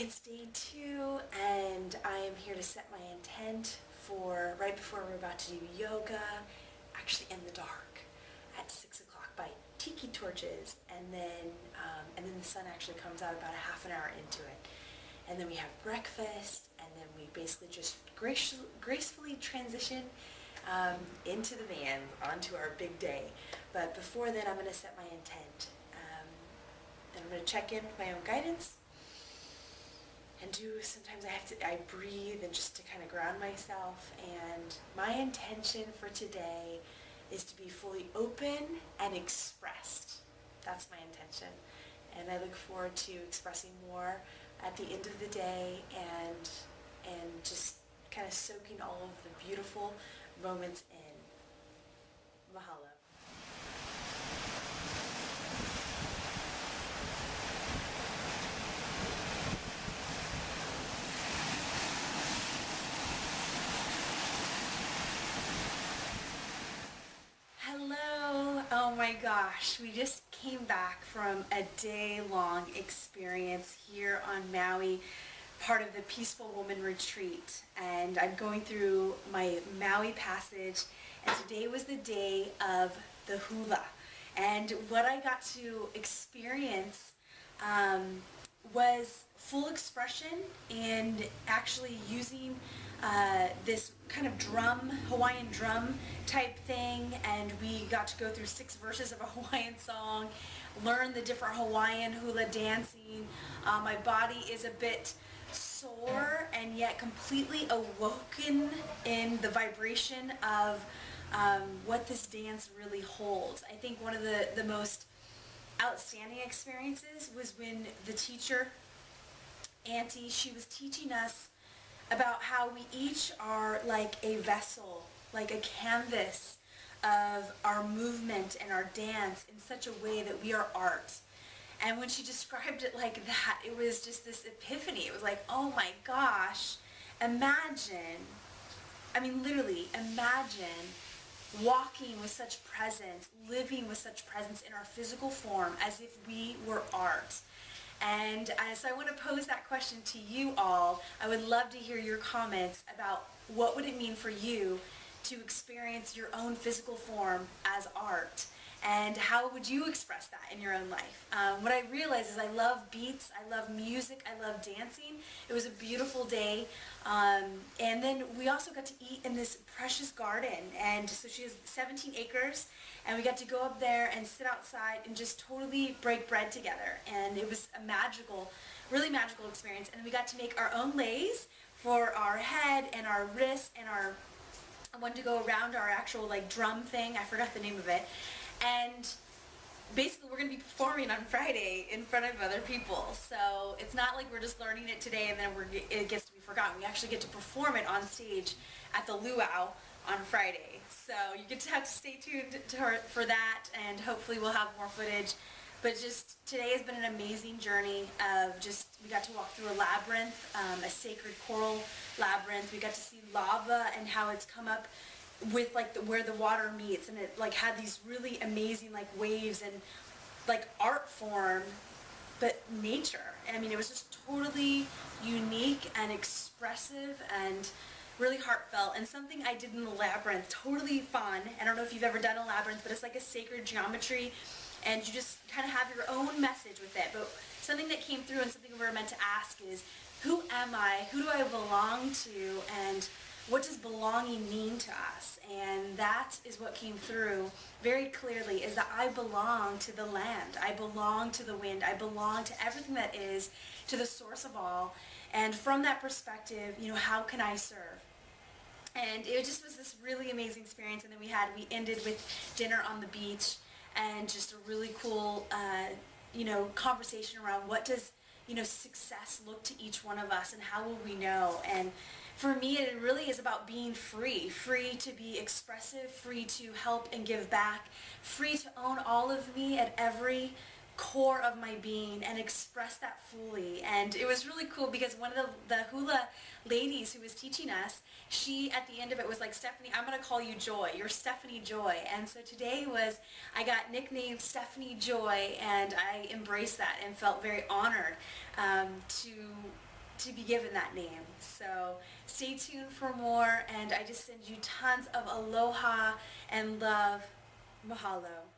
It's day 2 and I am here to set my intent for right before we're about to do yoga, actually in the dark at 6 o'clock by tiki torches, and then the sun actually comes out about a half an hour into it. And then we have breakfast, and then we basically just gracefully transition into the van, onto our big day. But before then, I'm going to set my intent. And I'm going to check in with my own guidance. And sometimes I breathe and just to kind of ground myself. And my intention for today is to be fully open and expressed. That's my intention. And I look forward to expressing more at the end of the day and just kind of soaking all of the beautiful moments in. Mahalo. Hello! Oh my gosh, we just came back from a day-long experience here on Maui, part of the Peaceful Woman Retreat, and I'm going through my Maui Passage, and today was the day of the hula. And what I got to experience was full expression and actually using this kind of drum, Hawaiian drum type thing, and we got to go through 6 verses of a Hawaiian song, learn the different Hawaiian hula dancing. My body is a bit sore and yet completely awoken in the vibration of what this dance really holds. I think one of the most outstanding experiences was when the teacher, Auntie, she was teaching us about how we each are like a vessel, like a canvas of our movement and our dance in such a way that we are art. And when she described it like that, it was just this epiphany. It was like, oh my gosh, imagine, I mean literally, imagine walking with such presence, living with such presence in our physical form as if we were art. And so I want to pose that question to you all. I would love to hear your comments about what would it mean for you to experience your own physical form as art, and how would you express that in your own life? What I realized is I love beats, I love music, I love dancing. It was a beautiful day, and then we also got to eat in this precious garden, and so she has 17 acres, and we got to go up there and sit outside and just totally break bread together, and it was a magical, really magical experience. And we got to make our own leis for our head and our wrists and our, I wanted to go around our actual like drum thing, I forgot the name of it. And basically we're going to be performing on Friday in front of other people. So it's not like we're just learning it today and then it gets to be forgotten. We actually get to perform it on stage at the luau on Friday. So you get to have to stay tuned for that, and hopefully we'll have more footage. But just today has been an amazing journey of we got to walk through a labyrinth, a sacred coral labyrinth. We got to see lava and how it's come up with like where the water meets, and it like had these really amazing like waves and like art form, but nature. I mean, it was just totally unique and expressive and really heartfelt, and something I did in the labyrinth, totally fun. I don't know if you've ever done a labyrinth, but it's like a sacred geometry, and you just kind of have your own message with it. But something that came through and something we were meant to ask is, who am I? Who do I belong to? And what does belonging mean to us? And that is what came through very clearly, is that I belong to the land. I belong to the wind. I belong to everything that is, to the source of all. And from that perspective, you know, how can I serve? And it just was this really amazing experience. And then we ended with dinner on the beach, and just a really cool, you know, conversation around what does, you know, success look to each one of us, and how will we know? And for me, it really is about being free to be expressive, free to help and give back, free to own all of me at every core of my being and express that fully. And it was really cool because one of the hula ladies who was teaching us, she at the end of it was like, Stephanie, I'm going to call you Joy. You're Stephanie Joy. And so today I got nicknamed Stephanie Joy, and I embraced that and felt very honored to to be given that name. So stay tuned for more, and I just send you tons of aloha and love. Mahalo.